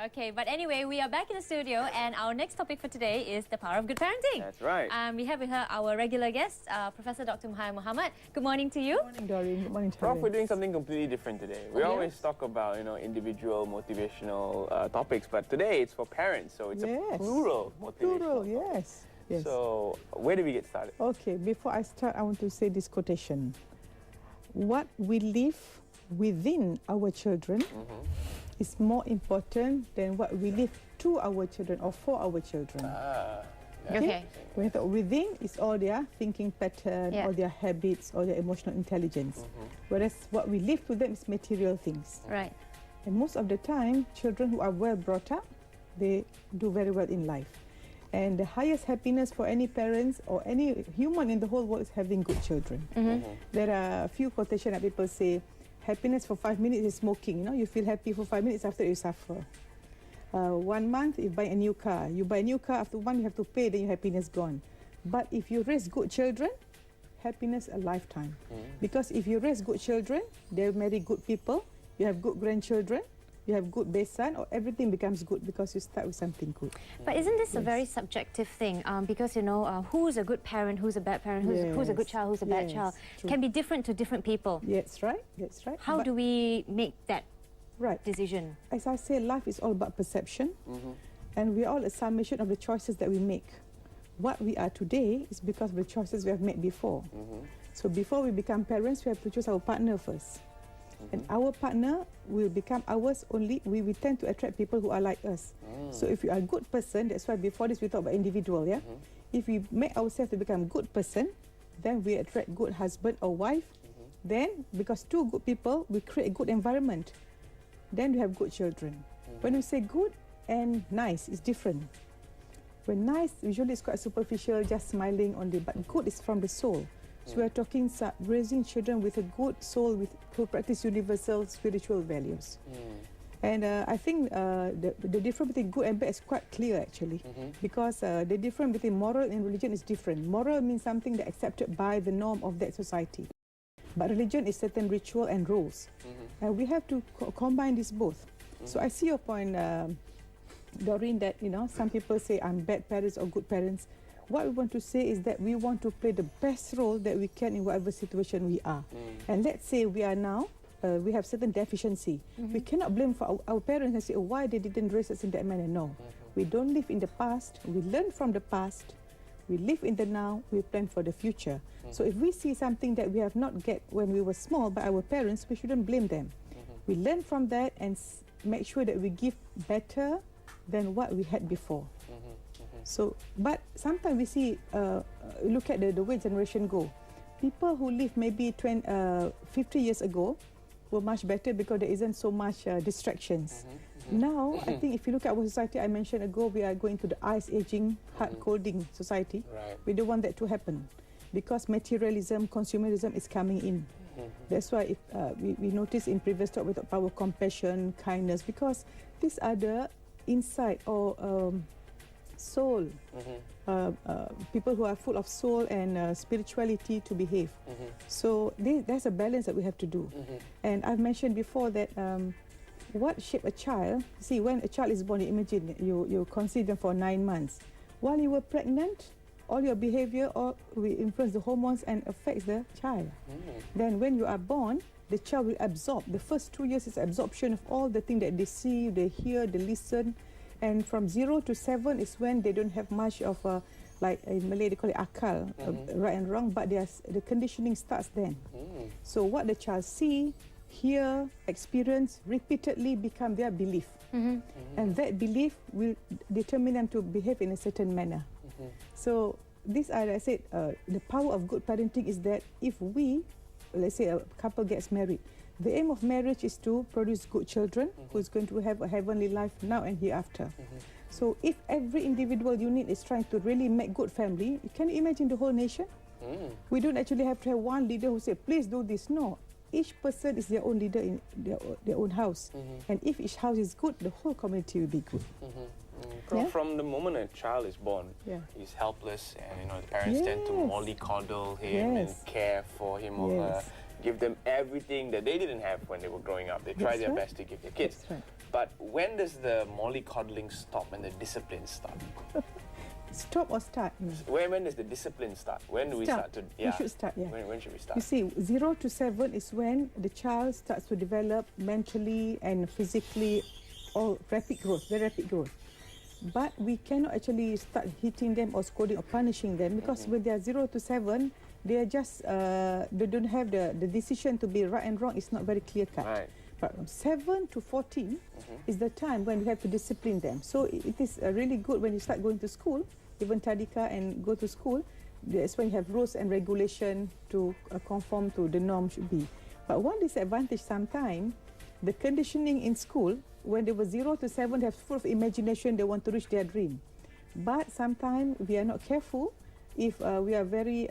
Okay, but anyway, we are back in the studio, and our next topic for today is the power of good parenting. That's right. We have with her our regular guest, Professor Dr. Muhaya MOHAMAD. Good morning to you. Good morning, Doreen. Good morning, Prof, we're doing something completely different today. We yes? always talk about, individual motivational topics, but today it's for parents, so it's a plural motivation. Plural, yes. Yes. So, where do we get started? Okay, before I start, I want to say this quotation. What we live within our children is more important than what we live to our children or for our children. Okay. When you talk within, it's all their thinking pattern, all their habits, all their emotional intelligence. Whereas what we live to them is material things. Right. And most of the time, children who are well brought up, they do very well in life. And the highest happiness for any parents or any human in the whole world is having good children. There are a few quotations that people say, happiness for 5 minutes is smoking. You feel happy for 5 minutes, after you suffer. 1 month, you buy a new car. You buy a new car, after 1 month you have to pay, then your happiness gone. But if you raise good children, happiness a lifetime. Because if you raise good children, they marry good people, you have good grandchildren, you have good besan, or everything becomes good because you start with something good. But isn't this a very subjective thing? Because, who's a good parent, who's a bad parent, who's a good child, who's a bad child, can be different to different people. That's right, that's right. How do we make that decision? As I say, life is all about perception, and we are all a summation of the choices that we make. What we are today is because of the choices we have made before. So before we become parents, we have to choose our partner first. And our partner will become ours only. We tend to attract people who are like us. So if you are a good person, that's why before this we talk about individual, If we make ourselves to become a good person, then we attract good husband or wife. Then, because two good people, we create a good environment. Then we have good children. When we say good and nice, it's different. When nice, usually it's quite superficial, just smiling only, but good is from the soul. So we are talking raising children with a good soul, who practice universal spiritual values. And I think the difference between good and bad is quite clear actually, because the difference between moral and religion is different. Moral means something that's accepted by the norm of that society, but religion is certain ritual and rules. And we have to combine these both. So I see your point, Doreen, that some people say I'm bad parents or good parents. What we want to say is that we want to play the best role that we can in whatever situation we are. And let's say we are now, we have certain deficiency. We cannot blame for our parents and say, oh, why they didn't raise us in that manner. No, we don't live in the past. We learn from the past. We live in the now. We plan for the future. So if we see something that we have not get when we were small by our parents, we shouldn't blame them. We learn from that and make sure that we give better than what we had before. So, but sometimes we see, look at the way generation go. People who live maybe 50 years ago were much better because there isn't so much distractions. Now, I think if you look at our society, I mentioned ago, we are going to the ice aging, hard colding society. We don't want that to happen because materialism, consumerism is coming in. That's why we notice in previous talk with power, compassion, kindness, because these are the insight or soul, people who are full of soul and spirituality to behave. So there's a balance that we have to do. And I've mentioned before that what shape a child, see when a child is born, you imagine you conceive them for 9 months. While you were pregnant, all your behavior will influence the hormones and affects the child. Then when you are born, the child will absorb. The first 2 years is absorption of all the things that they see, they hear, they listen. And from 0 to 7 is when they don't have much of like in Malay they call it akal, right and wrong, but the conditioning starts then. So what the child see, hear, experience, repeatedly become their belief. And that belief will determine them to behave in a certain manner. So these are, I said, the power of good parenting is that if we, let's say a couple gets married, the aim of marriage is to produce good children who's going to have a heavenly life now and hereafter. So if every individual unit is trying to really make good family, can you imagine the whole nation? We don't actually have to have one leader who say, please do this. No, each person is their own leader in their own house. And if each house is good, the whole community will be good. From the moment a child is born, he's helpless, and the parents tend to mollycoddle him and care for him or her. give them everything that they didn't have when they were growing up. They try their best to give their kids. That's right. But when does the mollycoddling stop and the discipline start? Stop or start? When does the discipline start? When do we start to... We should start, yeah. When should we start? You see, 0 to 7 is when the child starts to develop mentally and physically, all rapid growth, very rapid growth. But we cannot actually start hitting them or scolding or punishing them, because when they are 0 to 7, they are just, they don't have the decision to be right and wrong. It's not very clear cut. Right. But from 7 to 14 is the time when we have to discipline them. So it is really good when you start going to school, even Tadika, and go to school. That's when you have rules and regulation to conform to the norm should be. But one disadvantage sometimes, the conditioning in school, when they were 0 to 7, they have full of imagination, they want to reach their dream. But sometimes we are not careful. If we are very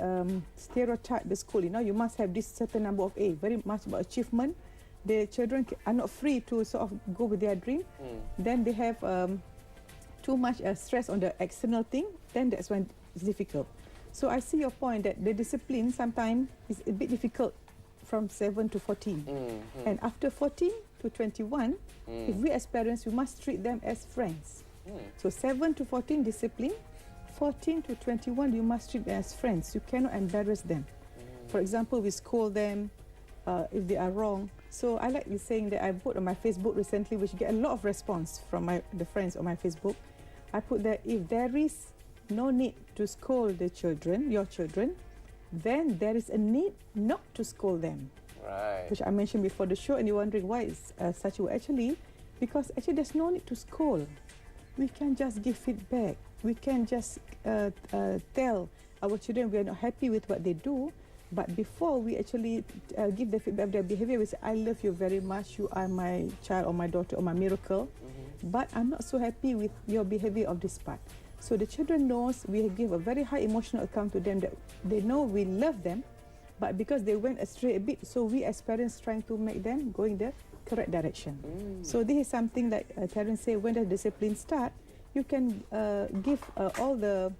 stereotyped the school, you must have this certain number of A, very much about achievement. The children are not free to sort of go with their dream. Then they have too much stress on the external thing, then that's when it's difficult. So I see your point that the discipline sometimes is a bit difficult from 7 to 14. And after 14 to 21, if we as parents, we must treat them as friends. So 7 to 14, discipline. 14 to 21, you must treat them as friends. You cannot embarrass them. For example, we scold them if they are wrong. So I like this saying that I put on my Facebook recently, which get a lot of response from the friends on my Facebook. I put that if there is no need to scold the children, your children, then there is a need not to scold them. Right. Which I mentioned before the show, and you're wondering why is such a way. Actually, because actually there's no need to scold. We can just give feedback. We can just tell our children we are not happy with what they do. But before we actually give the feedback of their behavior, we say, I love you very much. You are my child or my daughter or my miracle. But I'm not so happy with your behavior of this part. So the children knows we give a very high emotional account to them that they know we love them, but because they went astray a bit, so we as parents trying to make them go in the correct direction. So this is something that parents say, when the discipline start, you can give all the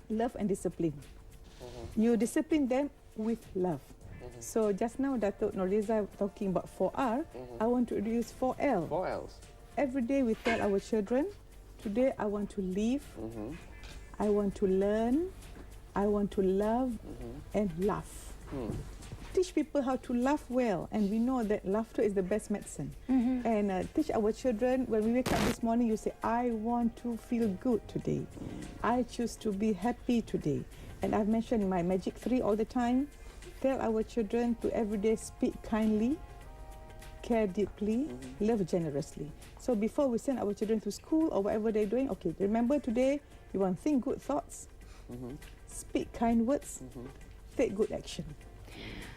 love and discipline. You discipline them with love. So just now Datuk Noriza talking about 4R, I want to introduce 4L. 4 L's. Every day we tell our children, today I want to live, I want to learn, I want to love and laugh. Teach people how to laugh well, and we know that laughter is the best medicine. And teach our children, when we wake up this morning, you say, I want to feel good today. I choose to be happy today. And I've mentioned my magic 3 all the time. Tell our children to every day speak kindly, care deeply, love generously. So before we send our children to school or whatever they're doing, okay, remember today, you want to think good thoughts, speak kind words, take good action.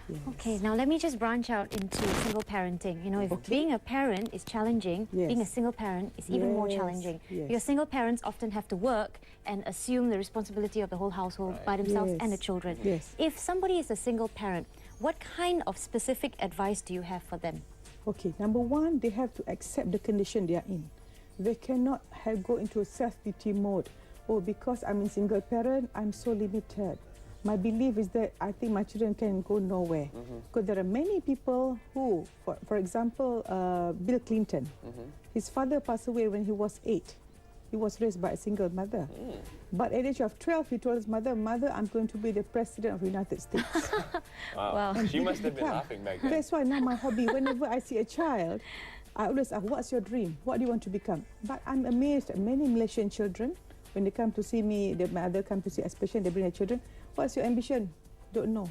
Yes. Okay, now let me just branch out into single parenting. If being a parent is challenging, being a single parent is even more challenging. Because single parents often have to work and assume the responsibility of the whole household by themselves and the children. If somebody is a single parent, what kind of specific advice do you have for them? Okay, number one, they have to accept the condition they are in. They cannot go into a self-pity mode. Oh, because I'm a single parent, I'm so limited. My belief is that I think my children can go nowhere. Because there are many people who, for example, Bill Clinton, his father passed away when he was 8. He was raised by a single mother. But at the age of 12, he told his mother, Mother, I'm going to be the president of the United States. Wow. She must have been laughing back then. That's why now my hobby, whenever I see a child, I always ask, what's your dream? What do you want to become? But I'm amazed at many Malaysian children, when they come to see me, my mother come to see, especially they bring their children, what's your ambition? Don't know.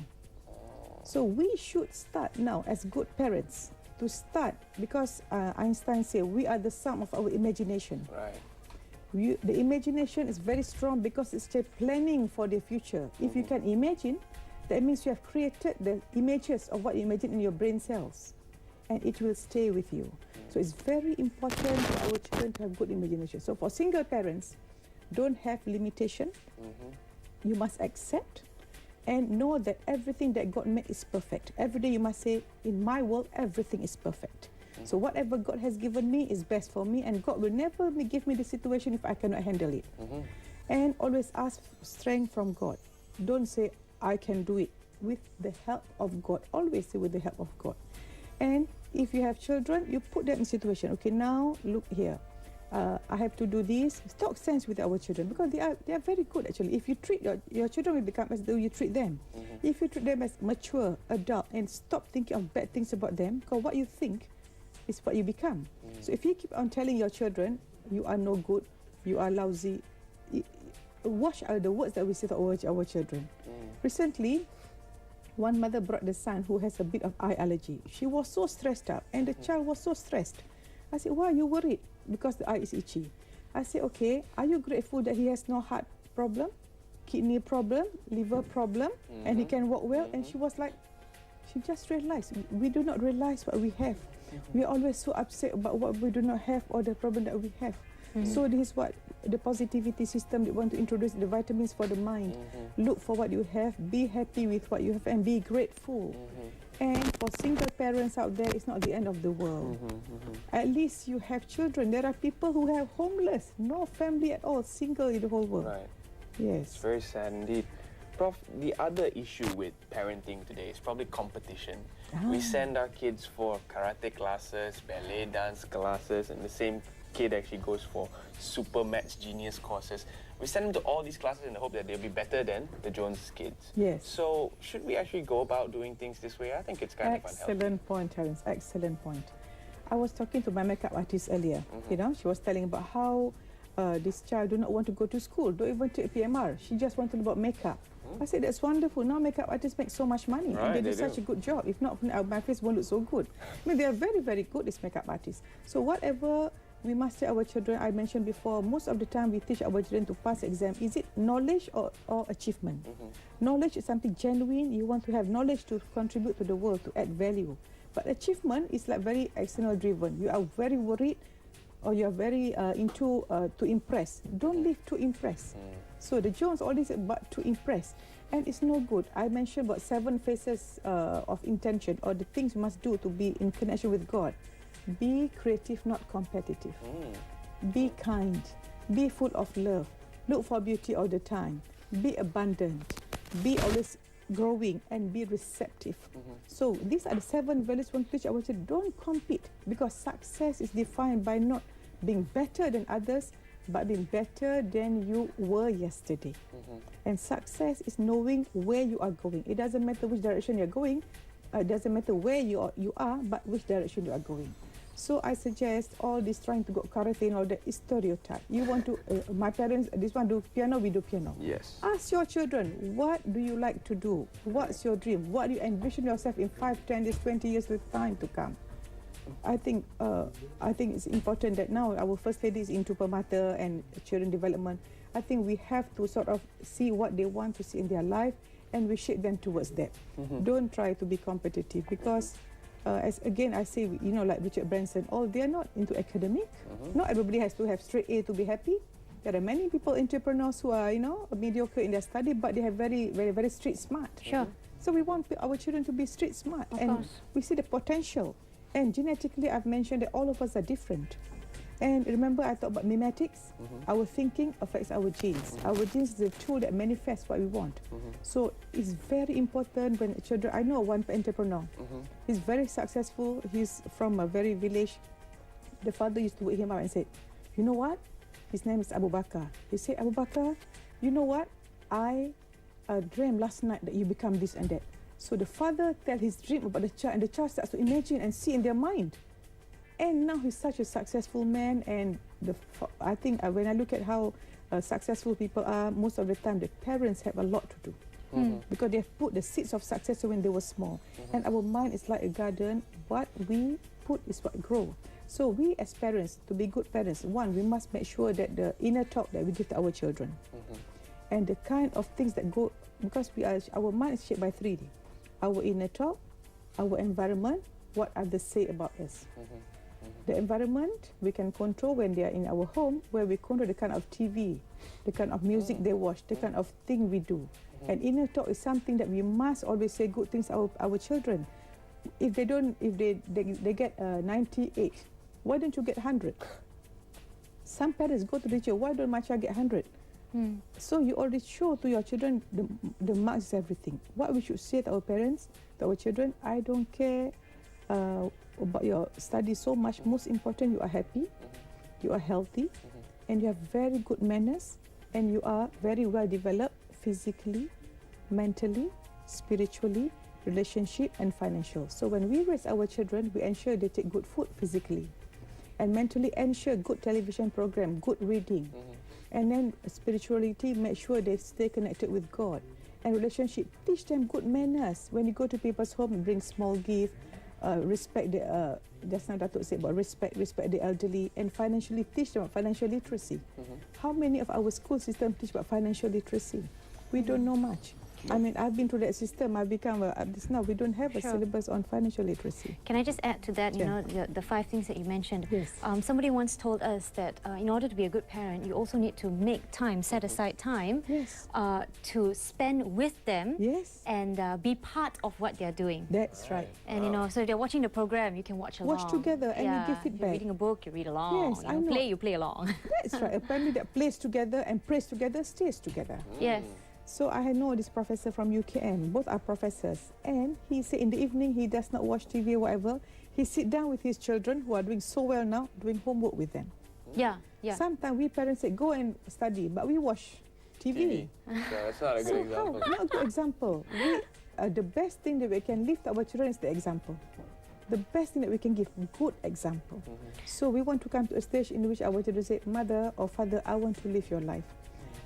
So we should start now as good parents to start, because Einstein said we are the sum of our imagination. Right. The imagination is very strong because it's just planning for the future. If you can imagine, that means you have created the images of what you imagine in your brain cells, and it will stay with you. So it's very important for our children to have good imagination. So for single parents, don't have limitation. You must accept and know that everything that God made is perfect. Every day you must say, in my world, everything is perfect. So whatever God has given me is best for me, and God will never give me the situation if I cannot handle it. And always ask strength from God. Don't say, I can do it. with the help of God. Always say with the help of God. And if you have children, you put them in a situation. Okay, now look here. I have to do this. Talk sense with our children because they are very good actually. If you treat your children will become as though you treat them. If you treat them as mature, adult, and stop thinking of bad things about them, because what you think is what you become. So if you keep on telling your children, you are no good, you are lousy, watch out the words that we say to our children. Recently, one mother brought the son who has a bit of eye allergy. She was so stressed out, and the child was so stressed. I said, why are you worried? Because the eye is itchy. I said, okay, are you grateful that he has no heart problem, kidney problem, liver problem, and he can walk well? And she was like, she just realized, we do not realize what we have. We are always so upset about what we do not have or the problem that we have. So this is what the positivity system they want to introduce, the vitamins for the mind. Look for what you have, be happy with what you have, and be grateful. And for single parents out there, it's not the end of the world. At least you have children. There are people who have homeless, no family at all, single in the whole world. Right. Yes. It's very sad indeed. Prof, the other issue with parenting today is probably competition. We send our kids for karate classes, ballet dance classes, and the same kid actually goes for super maths genius courses. We send them to all these classes in the hope that they'll be better than the Jones kids. Yes. So should we actually go about doing things this way? I think it's kind of unhealthy. Excellent point, Terence. Excellent point. I was talking to my makeup artist earlier. You know, she was telling about how this child do not want to go to school, don't even take PMR. She just wanted about makeup. I said, that's wonderful. Now makeup artists make so much money. Right, and they do such a good job. If not, my face won't look so good. I mean, they are very, very good, these makeup artists. So whatever we must tell our children, I mentioned before, most of the time we teach our children to pass exam. Is it knowledge or achievement? Knowledge is something genuine. You want to have knowledge to contribute to the world, to add value. But achievement is like very external driven. You are very worried or you are very into to impress. Don't live to impress. So the Jones always say, but to impress. And it's no good. I mentioned about 7 phases of intention or the things you must do to be in connection with God. Be creative, not competitive. Be kind. Be full of love. Look for beauty all the time. Be abundant. Be always growing and be receptive. So these are the 7 values we want to teach our children. Don't compete because success is defined by not being better than others, but being better than you were yesterday. And success is knowing where you are going. It doesn't matter which direction you're going. It doesn't matter where you are, but which direction you are going. So I suggest all this trying to go karate and all that is stereotype. You want to, my parents, this one do piano, we do piano. Yes. Ask your children, what do you like to do? What's your dream? What do you envision yourself in 5, 10 years, 20 years with time to come? I think it's important that now our First Lady is into Permata and children development. I think we have to sort of see what they want to see in their life and we shape them towards that. Don't try to be competitive because as again I say, you know, like Richard Branson, they're not into academic. Not everybody has to have straight A to be happy. There are many people, entrepreneurs who are, you know, mediocre in their study, but they have very, very, very street smart. Sure. So we want our children to be street smart, and we see the potential. And genetically, I've mentioned that all of us are different. And remember, I talked about mimetics. Our thinking affects our genes. Our genes is the tool that manifests what we want. So it's very important when children. I know one entrepreneur. He's very successful. He's from a very village. The father used to wake him up and said, "You know what? His name is Abu Bakar." He said, "Abu Bakar, you know what? I dreamed last night that you become this and that." So the father tells his dream about the child, and the child starts to imagine and see in their mind. And now he's such a successful man. And I think when I look at how successful people are, most of the time the parents have a lot to do. Because they've put the seeds of success when they were small. And our mind is like a garden. What we put is what grows. So we as parents, to be good parents, one, we must make sure that the inner talk that we give to our children. And the kind of things that go, because our mind is shaped by 3D. Our inner talk, our environment, what others say about us. The environment we can control when they are in our home, where we control the kind of TV, the kind of music they watch, the kind of thing we do. And inner talk is something that we must always say good things to our children. If they don't, if they get 98, why don't you get 100? Some parents go to the teacher, why don't my child get 100? So you already show to your children the marks is everything. What we should say to our parents, to our children, I don't care about your study so much. Most important, you are happy, you are healthy, and you have very good manners, and you are very well developed physically, mentally, spiritually, relationship and financial. So when we raise our children, we ensure they take good food physically, and mentally ensure good television program, good reading, and then spirituality, make sure they stay connected with God. And relationship, teach them good manners. When you go to people's home, bring small gift, respect the, just now Datuk said about respect the elderly, and financially teach them about financial literacy. How many of our school system teach about financial literacy? We don't know much. I mean, I've been through that system. I've become now we don't have a syllabus on financial literacy. Can I just add to that? You know, the 5 things that you mentioned. Yes. Somebody once told us that in order to be a good parent, you also need to make time, set aside time, to spend with them, and be part of what they're doing. That's right. And you know, so if they're watching the program, you can watch along. Watch together and you give feedback. You're reading a book, you read along. Yes, you know, you play along. That's right. A family that plays together and prays together stays together. Yes. So I know this professor from UKM, both are professors, and he said in the evening he does not watch TV or whatever. He sit down with his children who are doing so well now, doing homework with them. Yeah. Sometimes we parents say go and study, but we watch TV. So that's not a good example. Not a good example. The best thing that we can lift our children is the example. The best thing that we can give, good example. So we want to come to a stage in which our children say, mother or father, I want to live your life.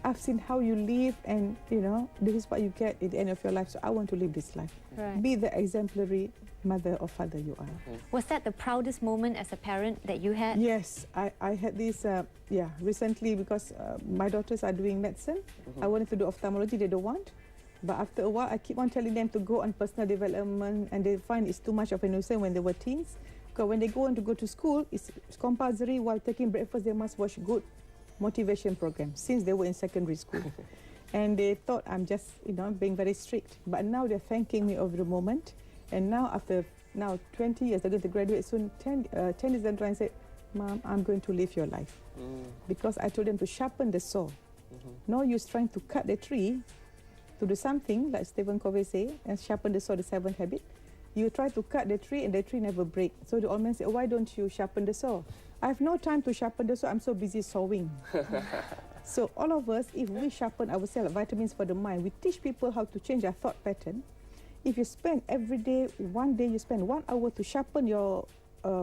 I've seen how you live, and you know, this is what you get at the end of your life, so I want to live this life. Right. Be the exemplary mother or father you are. Was that the proudest moment as a parent that you had? Yes, I had this recently, because my daughters are doing medicine. I wanted to do ophthalmology, they don't want. But after a while, I keep on telling them to go on personal development, and they find it's too much of a nuisance when they were teens. Because when they go on to go to school, it's compulsory. While taking breakfast, they must watch good motivation program since they were in secondary school. And they thought I'm just, you know, being very strict. But now they're thanking me over the moment. And now after 20 years, they're going to graduate soon. 10 years they're trying to say, Mom, I'm going to live your life. Because I told them to sharpen the saw. No use trying to cut the tree to do something, like Stephen Covey say, and sharpen the saw, the 7th habit. You try to cut the tree and the tree never breaks. So the old man said, why don't you sharpen the saw? I have no time to sharpen the saw, I'm so busy sewing. So all of us, if we sharpen ourselves, vitamins for the mind, we teach people how to change their thought pattern. If you spend every day, one day you spend 1 hour to sharpen your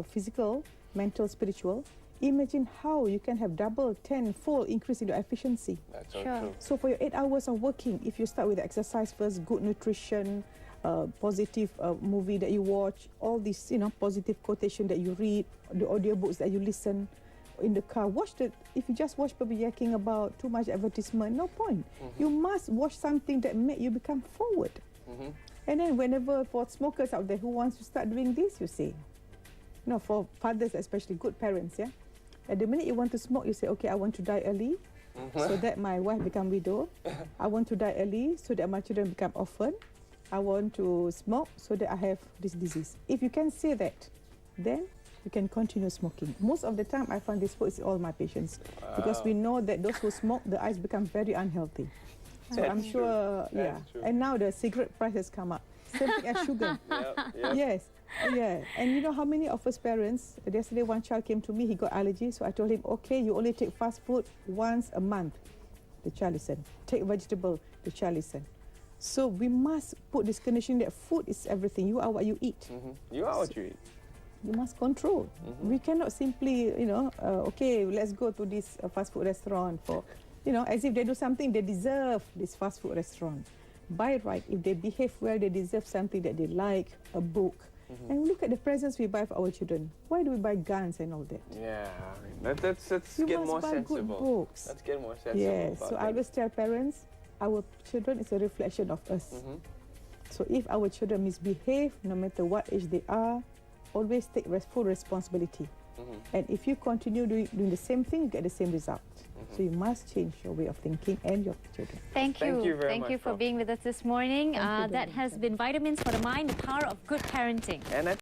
physical, mental, spiritual, imagine how you can have double, 10-fold increase in your efficiency. That's so true. So for your 8 hours of working, if you start with the exercise first, good nutrition, positive movie that you watch, all these, you know, positive quotation that you read, the audiobooks that you listen in the car, if you just watch people yakking about too much advertisement, no point. You must watch something that make you become forward. And then whenever, for smokers out there who wants to start doing this, you say, no, for fathers especially, good parents, at the minute you want to smoke, you say, okay, I want to die early, so that my wife become widow. I want to die early, so that my children become orphan. I want to smoke so that I have this disease. If you can say that, then you can continue smoking. Most of the time, I find this is all my patients. Because we know that those who smoke, the eyes become very unhealthy. So I'm sure, And now the cigarette price has come up. Same thing as sugar. Yes. And you know how many of us parents, yesterday one child came to me, he got allergy, so I told him, okay, you only take fast food once a month. The child listened. Take vegetable, the child listened. So we must put this condition that food is everything. You are what you eat. You are what you eat. You must control. We cannot simply, you know, okay, let's go to this fast food restaurant for, you know, as if they do something, they deserve this fast food restaurant. By right, if they behave well, they deserve something that they like, a book. And look at the presents we buy for our children. Why do we buy guns and all that? Yeah, I mean, let's get more sensible. Good books. Let's get more sensible. Yes, so I always tell parents, our children is a reflection of us. So if our children misbehave, no matter what age they are, always take full responsibility. And if you continue doing the same thing, you get the same result. So you must change your way of thinking and your children. Thank you. Thank you for being with us this morning. That has been Vitamins for the Mind, the Power of Good Parenting. And